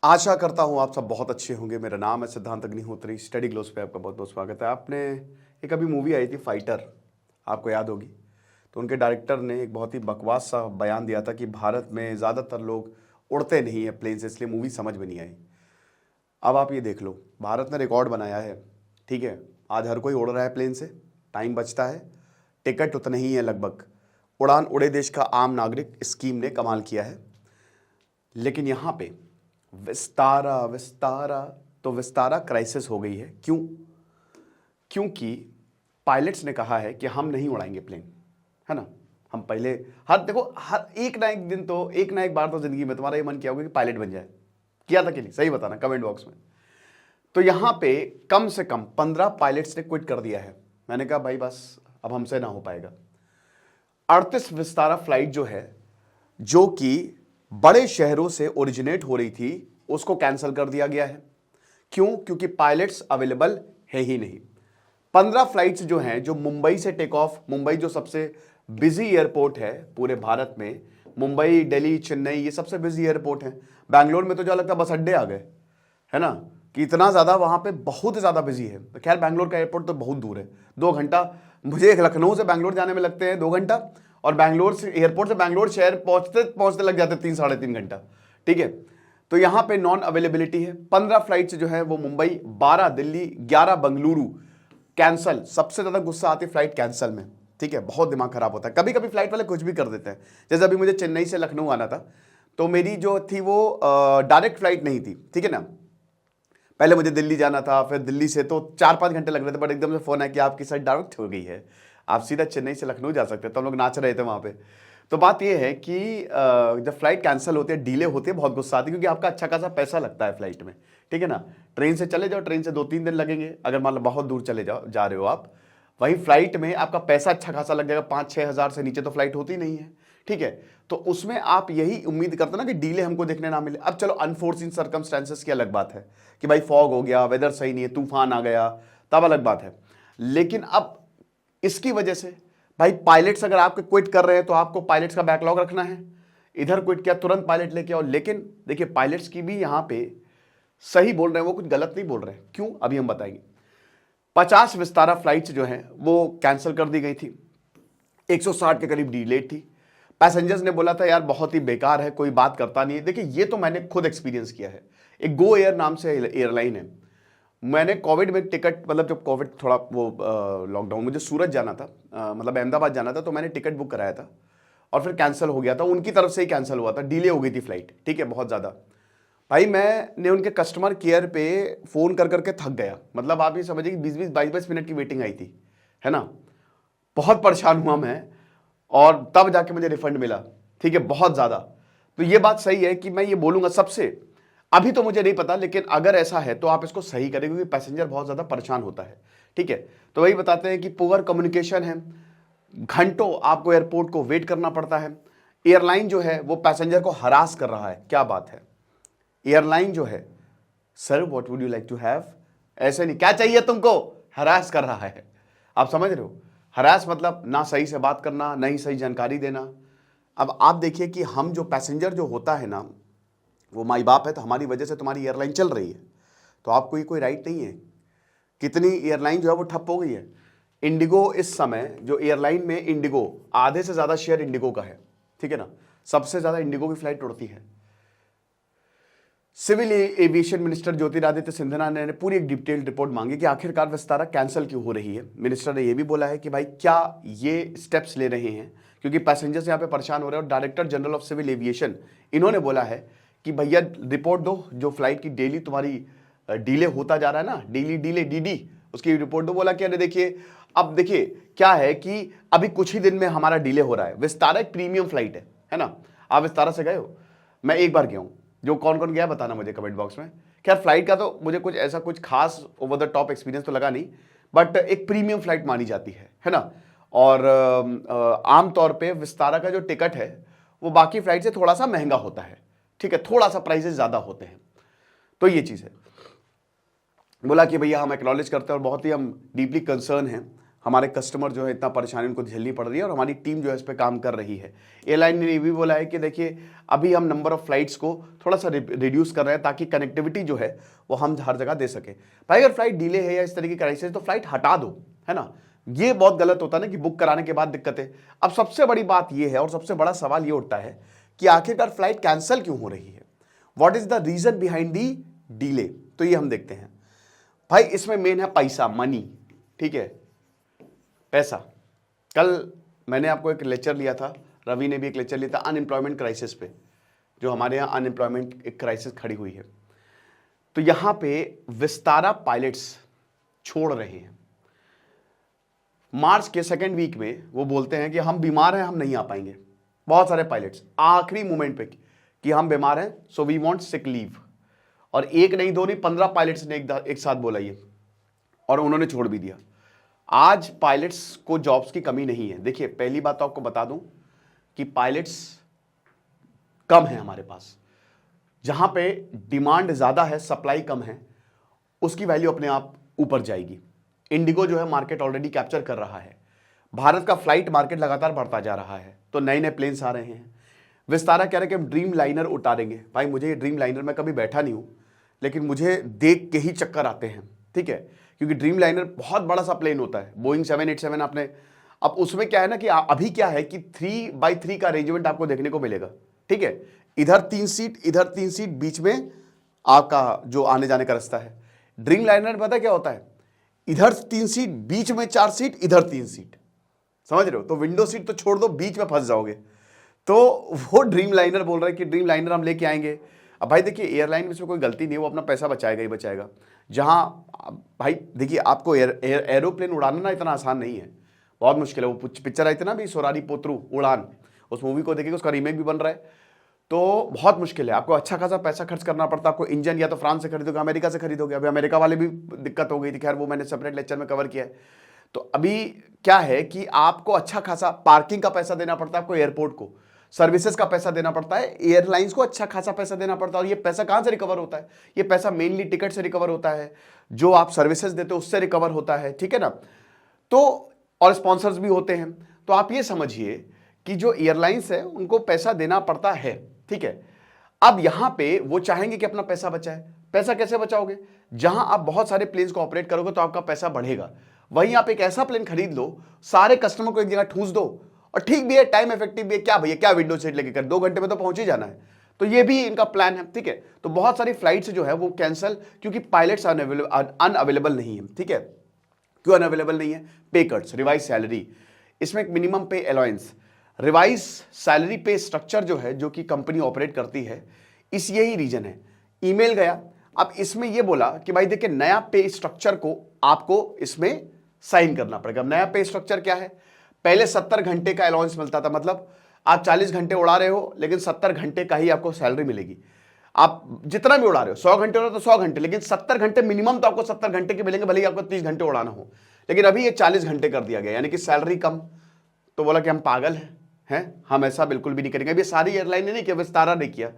आशा करता हूँ आप सब बहुत अच्छे होंगे। मेरा नाम है सिद्धांत अग्निहोत्री। स्टडी ग्लोस पे आपका बहुत बहुत स्वागत है। आपने एक अभी मूवी आई थी फाइटर, आपको याद होगी। तो उनके डायरेक्टर ने एक बहुत ही बकवास सा बयान दिया था कि भारत में ज़्यादातर लोग उड़ते नहीं हैं प्लेन से, इसलिए मूवी समझ में नहीं आई। अब आप ये देख लो, भारत ने रिकॉर्ड बनाया है, ठीक है। आज हर कोई उड़ रहा है प्लेन से, टाइम बचता है, टिकट उतने ही है लगभग। उड़ान उड़े देश का आम नागरिक स्कीम ने कमाल किया है। लेकिन यहाँ पे विस्तारा विस्तारा तो विस्तारा क्राइसिस हो गई है। क्यों? क्योंकि पायलट्स ने कहा है कि हम नहीं उड़ाएंगे प्लेन, है ना। हम पहले हर एक ना एक दिन तो एक ना एक बार तो जिंदगी में तुम्हारा ये मन किया होगा कि पायलट बन जाए। किया था कि नहीं? सही बताना कमेंट बॉक्स में। तो यहां पे कम से कम 15 पायलट्स ने क्विट कर दिया है। मैंने कहा भाई बस अब हमसे ना हो पाएगा। 38 विस्तारा फ्लाइट जो है, जो कि बड़े शहरों से ओरिजिनेट हो रही थी, उसको कैंसिल कर दिया गया है। क्यों? क्योंकि पायलट्स अवेलेबल है ही नहीं। 15 फ्लाइट्स जो हैं, जो मुंबई से टेक ऑफ, मुंबई जो सबसे बिजी एयरपोर्ट है पूरे भारत में, मुंबई, दिल्ली, चेन्नई, ये सबसे बिजी एयरपोर्ट है। बैंगलोर में तो जो लगता है बस अड्डे आ गए, है ना, कि इतना ज़्यादा वहाँ पे बहुत ज़्यादा बिजी है। तो खैर बैंगलोर का एयरपोर्ट तो बहुत दूर है, 2 घंटा मुझे लखनऊ से बैंगलोर जाने में लगते हैं 2 घंटा, और बैंगलोर से एयरपोर्ट से बैंगलोर शहर पहुँचते पहुँचते लग जाते 3 साढ़े 3 घंटा, ठीक है। तो यहाँ पे नॉन अवेलेबिलिटी है। 15 फ्लाइट्स जो है वो मुंबई, 12 दिल्ली, 11 बंगलुरु कैंसल। सबसे ज़्यादा गुस्सा आती फ्लाइट कैंसल में, ठीक है। बहुत दिमाग खराब होता है। कभी कभी फ्लाइट वाले कुछ भी कर देते हैं। जैसे अभी मुझे चेन्नई से लखनऊ आना था, तो मेरी जो थी वो डायरेक्ट फ्लाइट नहीं थी, ठीक है ना। पहले मुझे दिल्ली जाना था, फिर दिल्ली से तो 4-5 घंटे लग रहे थे, बट एकदम से फोन आया कि आपकी फ्लाइट डायरेक्ट हो गई है, आप सीधा चेन्नई से लखनऊ जा सकते हैं। तो हम लोग नाच रहे थे वहाँ पे। तो बात यह है कि जब फ्लाइट कैंसिल होती है, डिले होती है, बहुत गुस्सा आती है, क्योंकि आपका अच्छा खासा पैसा लगता है फ्लाइट में, ठीक है ना। ट्रेन से चले जाओ, ट्रेन से 2-3 दिन लगेंगे, अगर मान लो बहुत दूर चले जाओ जा रहे हो आप। वहीं फ्लाइट में आपका पैसा अच्छा खासा लग जाएगा, 5-6 हज़ार से नीचे तो फ्लाइट होती नहीं है, ठीक है। तो उसमें आप यही उम्मीद करते ना कि डीले हमको देखने ना मिले। अब चलो अनफोर्सिन सर्कमस्टेंसेस की अलग बात है कि भाई फॉग हो गया, वेदर सही नहीं है, तूफान आ गया, तब अलग बात है। लेकिन अब इसकी वजह से भाई पायलट्स अगर आपके क्विट कर रहे हैं तो आपको पायलट्स का बैकलॉग रखना है। इधर क्विट किया, तुरंत पायलट लेके आओ। लेकिन देखिए पायलट्स की भी यहां पे सही बोल रहे हैं, वो कुछ गलत नहीं बोल रहे हैं। क्यों? अभी हम बताएंगे। 50 विस्तारा फ्लाइट्स जो हैं वो कैंसिल कर दी गई थी, 160 के करीब डिलेड थी। पैसेंजर्स ने बोला था यार बहुत ही बेकार है, कोई बात करता नहीं है। देखिए ये तो मैंने खुद एक्सपीरियंस किया है। एक गो एयर नाम से एयरलाइन है। मैंने कोविड में टिकट, मतलब जब कोविड थोड़ा वो लॉकडाउन, मुझे सूरत जाना था, मतलब अहमदाबाद जाना था, तो मैंने टिकट बुक कराया था और फिर कैंसिल हो गया था। उनकी तरफ से ही कैंसिल हुआ था, डिले हो गई थी फ्लाइट, ठीक है, बहुत ज़्यादा। भाई मैंने उनके कस्टमर केयर पे फ़ोन कर करके थक गया। मतलब आप ये समझिए कि 20-20, 22-22 मिनट की वेटिंग आई थी, है ना। बहुत परेशान हुआ मैं, और तब जाके मुझे रिफंड मिला, ठीक है, बहुत ज़्यादा। तो ये बात सही है कि मैं ये बोलूँगा सबसे, अभी तो मुझे नहीं पता, लेकिन अगर ऐसा है तो आप इसको सही करें, क्योंकि पैसेंजर बहुत ज़्यादा परेशान होता है, ठीक है। तो वही बताते हैं कि पुअर कम्युनिकेशन है, घंटों आपको एयरपोर्ट को वेट करना पड़ता है। एयरलाइन जो है वो पैसेंजर को हरास कर रहा है। क्या बात है, एयरलाइन जो है, sir what would you like to have, ऐसे नहीं, क्या चाहिए तुमको, हरास कर रहा है। आप समझ रहे हो? हरास मतलब ना सही से बात करना, ना ही सही जानकारी देना। अब आप देखिए कि हम जो पैसेंजर जो होता है ना, वो माई बाप है, तो हमारी वजह से तुम्हारी एयरलाइन चल रही है, तो आपको ये कोई राइट नहीं है। कितनी एयरलाइन जो है वो ठप हो गई है। इंडिगो इस समय जो एयरलाइन में, इंडिगो आधे से ज़्यादा शेयर इंडिगो का है, ठीक है ना। सबसे ज़्यादा इंडिगो की फ्लाइट उड़ती है। Civil aviation minister Jyotiraditya Scindia ने पूरी एक डिटेल्ड रिपोर्ट मांगी कि आखिरकार विस्तारा कैंसिल क्यों हो रही है। मिनिस्टर ने यह भी बोला है कि भाई क्या ये स्टेप्स ले रहे हैं क्योंकि पैसेंजर्स यहाँ पे परेशान हो रहे हैं। और director general of civil aviation, इन्होंने बोला है कि भैया रिपोर्ट दो, जो फ्लाइट की डेली तुम्हारी डिले होता जा रहा है ना, डेली डिले डीडी, उसकी रिपोर्ट दो। बोला कि अरे देखिए, अब देखिए क्या है कि अभी कुछ ही दिन में हमारा डिले हो रहा है। विस्तारा एक प्रीमियम फ्लाइट है ना। आप विस्तारा से गए हो? मैं एक बार गया हूँ। जो कौन कौन गया बताना मुझे कमेंट बॉक्स में। खैर फ्लाइट का तो मुझे कुछ ऐसा कुछ खास ओवर द टॉप एक्सपीरियंस तो लगा नहीं, बट एक प्रीमियम फ्लाइट मानी जाती है ना। और आमतौर पे विस्तारा का जो टिकट है वो बाकी फ्लाइट से थोड़ा सा महंगा होता है, ठीक है, थोड़ा सा प्राइसेस ज़्यादा होते हैं। तो ये चीज़ है। बोला कि भैया हम एक्नॉलेज करते हैं और बहुत ही हम डीपली कंसर्न हैं, हमारे कस्टमर जो है इतना परेशानी उनको झेलनी पड़ रही है और हमारी टीम जो है इस पर काम कर रही है। एयरलाइन ने ये भी बोला है कि देखिए अभी हम नंबर ऑफ फ्लाइट्स को थोड़ा सा रिड्यूस कर रहे हैं ताकि कनेक्टिविटी जो है वो हम हर जगह दे सके। भाई अगर फ्लाइट डिले है या इस तरीके की क्राइसिस तो फ्लाइट हटा दो, है ना। ये बहुत गलत होता है ना कि बुक कराने के बाद दिक्कतें। अब सबसे बड़ी बात ये है और सबसे बड़ा सवाल ये उठता है कि आखिरकार फ्लाइट कैंसिल क्यों हो रही है, what is the reason behind the delay. तो ये हम देखते हैं भाई। इसमें मेन है पैसा, मनी, ठीक है, पैसा। कल मैंने आपको एक लेक्चर लिया था, रवि ने भी एक लेक्चर लिया था अनएम्प्लॉयमेंट क्राइसिस पे, जो हमारे यहाँ अनएम्प्लॉयमेंट एक क्राइसिस खड़ी हुई है। तो यहां पे विस्तारा पायलट्स छोड़ रहे हैं। मार्च के सेकेंड वीक में वो बोलते हैं कि हम बीमार हैं, हम नहीं आ पाएंगे। बहुत सारे पायलट्स आखिरी मोमेंट पे कि हम बीमार हैं, so we want sick leave. और एक नहीं दो नहीं 15 पायलट्स ने एक साथ बोला ये, और उन्होंने छोड़ भी दिया। आज पायलट्स को जॉब्स की कमी नहीं है। देखिए पहली बात तो आपको बता दूं कि पायलट्स कम है हमारे पास। जहां पे डिमांड ज्यादा है, सप्लाई कम है, उसकी वैल्यू अपने आप ऊपर जाएगी। इंडिगो जो है मार्केट ऑलरेडी कैप्चर कर रहा है। भारत का फ्लाइट मार्केट लगातार बढ़ता जा रहा है, तो नए नए प्लेन्स आ रहे हैं। विस्तारा कह रहे कि हम ड्रीम लाइनर उतारेंगे। भाई मुझे ये ड्रीम लाइनर में कभी बैठा नहीं हूं, लेकिन मुझे देख के ही चक्कर आते हैं, ठीक है, क्योंकि ड्रीम लाइनर बहुत बड़ा सा प्लेन होता है। बोइंग 787 आपने, अब उसमें क्या है ना कि अभी क्या है कि 3x3 का अरेंजमेंट आपको देखने को मिलेगा, ठीक है। इधर 3 सीट, इधर 3 सीट, बीच में आपका जो आने जाने का रास्ता है। ड्रीम लाइनर पता क्या होता है, इधर 3 सीट, बीच में 4 सीट, इधर 3 सीट, समझ रहे हो। तो विंडो सीट तो छोड़ दो, बीच में फंस जाओगे। तो वो ड्रीम लाइनर बोल रहा है कि ड्रीम लाइनर हम लेके आएंगे। अब भाई देखिए एयरलाइन में इसमें कोई गलती नहीं है, वो अपना पैसा बचाएगा ही बचाएगा। जहां भाई देखिए आपको एरोप्लेन उड़ाना ना इतना आसान नहीं है, बहुत मुश्किल है। वो पिक्चर आई थी ना भी, सोरारी पोत्रू उड़ान, उस मूवी को देखिए, उसका रीमेक भी बन रहा है। तो बहुत मुश्किल है, आपको अच्छा खासा पैसा खर्च करना पड़ता है। आपको इंजन या तो फ्रांस से खरीदोगे, अमेरिका से खरीदोगे। अभी अमेरिका वाले भी दिक्कत हो गई थी, खैर वो मैंने सेपरेट लेक्चर में कवर किया है। तो अभी क्या है कि आपको अच्छा खासा पार्किंग का पैसा देना पड़ता है, आपको एयरपोर्ट को सर्विसेज का पैसा देना पड़ता है, एयरलाइंस को अच्छा खासा पैसा देना पड़ता है। और ये पैसा कहां से रिकवर होता है, ये पैसा मेनली टिकट से रिकवर होता है, जो आप सर्विसेज देते हो उससे रिकवर होता है, ठीक है ना। तो और स्पॉन्सर्स भी होते हैं। तो आप ये समझिए कि जो एयरलाइंस है उनको पैसा देना पड़ता है, ठीक है। अब यहां पे वो चाहेंगे कि अपना पैसा बचाए। पैसा कैसे बचाओगे, जहां आप बहुत सारे प्लेन्स को ऑपरेट करोगे तो आपका पैसा बढ़ेगा। वहीं आप एक ऐसा प्लेन खरीद लो, सारे कस्टमर को एक जगह ठूस दो, और ठीक भी है, टाइम इफेक्टिव भी है। क्या भैया क्या विंडो सीट लेके कर, 2 घंटे में तो पहुंच ही जाना है। तो ये भी इनका प्लान है, ठीक है। तो बहुत सारी फ्लाइट्स जो है वो कैंसिल, क्योंकि पायलट्स अनअवेलेबल नहीं है, ठीक है। क्यों अनअवेलेबल नहीं है, पे कट्स, रिवाइज सैलरी, इसमें एक मिनिमम पे अलाउंस, रिवाइज सैलरी पे स्ट्रक्चर जो है, जो कि कंपनी ऑपरेट करती है, इस यही रीजन है। ईमेल गया, अब इसमें यह बोला कि भाई देखिए नया पे स्ट्रक्चर को आपको इसमें साइन करना पड़ेगा। नया पे स्ट्रक्चर क्या है, पहले 70 घंटे का अलाउंस मिलता था, मतलब आप 40 घंटे उड़ा रहे हो लेकिन 70 घंटे का ही आपको सैलरी मिलेगी। आप जितना भी उड़ा रहे हो, 100 घंटे उड़ा तो 100 घंटे, लेकिन 70 घंटे मिनिमम तो आपको 70 घंटे के मिलेंगे, भले ही आपको 30 घंटे उड़ाना हो। लेकिन अभी ये 40 घंटे कर दिया गया, यानी कि सैलरी कम। तो बोला कि हम पागल हैं, हम ऐसा बिल्कुल भी नहीं करेंगे। अभी सारी एयरलाइन ने नहीं किया, विस्तारा ने किया,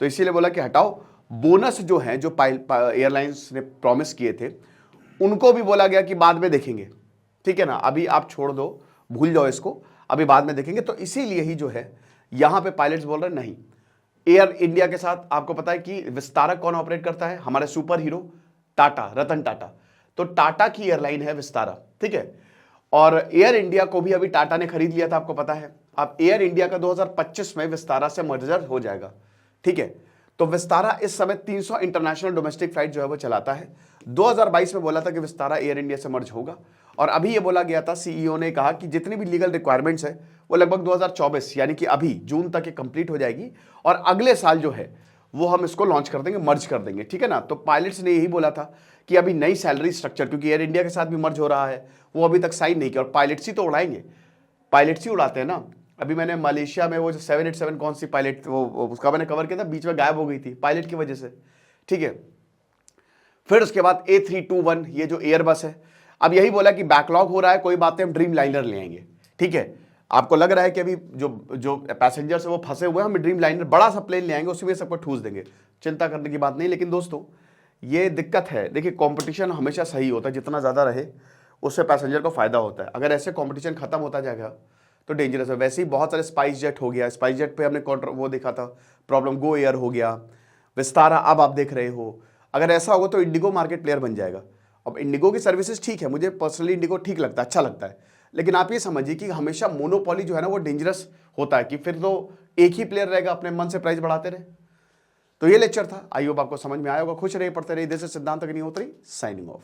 तो इसीलिए बोला कि हटाओ। बोनस जो है, जो एयरलाइंस ने प्रॉमिस किए थे, उनको भी बोला गया कि बाद में देखेंगे, ठीक है ना, अभी आप छोड़ दो, भूल जाओ इसको, अभी बाद में देखेंगे। तो इसीलिए ही जो है यहां पे पायलट्स बोल रहे हैं नहीं। एयर इंडिया के साथ आपको पता है कि विस्तारा कौन ऑपरेट करता है, हमारे सुपर हीरो टाटा, रतन टाटा। तो टाटा की एयरलाइन है विस्तारा, ठीक है। और एयर इंडिया को भी अभी टाटा ने खरीद लिया था, आपको पता है। अब एयर इंडिया का 2025 में विस्तारा से मर्जर हो जाएगा, ठीक है। तो विस्तारा इस समय 300 इंटरनेशनल डोमेस्टिक फ्लाइट जो है वो चलाता है। 2022 में बोला था कि विस्तारा एयर इंडिया से मर्ज होगा, और अभी ये बोला गया था, सीईओ ने कहा कि जितनी भी लीगल रिक्वायरमेंट्स है वो लगभग 2024 यानी कि अभी जून तक ये कंप्लीट हो जाएगी, और अगले साल जो है वो हम इसको लॉन्च कर देंगे, मर्ज कर देंगे, ठीक है ना। तो पायलट्स ने यही बोला था कि अभी नई सैलरी स्ट्रक्चर, क्योंकि एयर इंडिया के साथ भी मर्ज हो रहा है, वो अभी तक साइन नहीं किया, और पायलट्स ही तो उड़ाएंगे, पायलट्स ही उड़ाते हैं ना। अभी मैंने मलेशिया में वो जो 787 कौन सी पायलट, वो उसका मैंने कवर किया था, बीच में गायब हो गई थी पायलट की वजह से, ठीक है। फिर उसके बाद A321 ये जो एयरबस है, अब यही बोला कि बैकलॉग हो रहा है, कोई बात नहीं, हम ड्रीम लाइनर ले आएंगे, ठीक है। आपको लग रहा है कि अभी जो पैसेंजर्स है वो फंसे हुए हैं, हम ड्रीम लाइनर बड़ा सा प्लेन ले आएंगे, उसी में सबको ठूस देंगे, चिंता करने की बात नहीं। लेकिन दोस्तों ये दिक्कत है, देखिए कंपटीशन हमेशा सही होता है, जितना ज़्यादा रहे उससे पैसेंजर को फायदा होता है। अगर ऐसे कंपटीशन खत्म होता जाएगा तो डेंजरस है। वैसे ही बहुत सारे स्पाइस जेट हो गया, स्पाइस जेट पे हमने वो देखा था प्रॉब्लम, गो एयर हो गया, विस्तारा अब आप देख रहे हो। अगर ऐसा होगा तो इंडिगो मार्केट प्लेयर बन जाएगा। अब इंडिगो की सर्विसेज ठीक है, मुझे पर्सनली इंडिगो ठीक लगता है, अच्छा लगता है, लेकिन आप ये समझिए कि हमेशा मोनोपोली जो है ना वो डेंजरस होता है, कि फिर तो एक ही प्लेयर रहेगा, अपने मन से प्राइस बढ़ाते रहे। तो ये लेक्चर था, आई होप आपको समझ में आया होगा। खुश रहिए, पढ़ते रहिए। दिस इज सिद्धांत अग्निहोत्री साइनिंग ऑफ।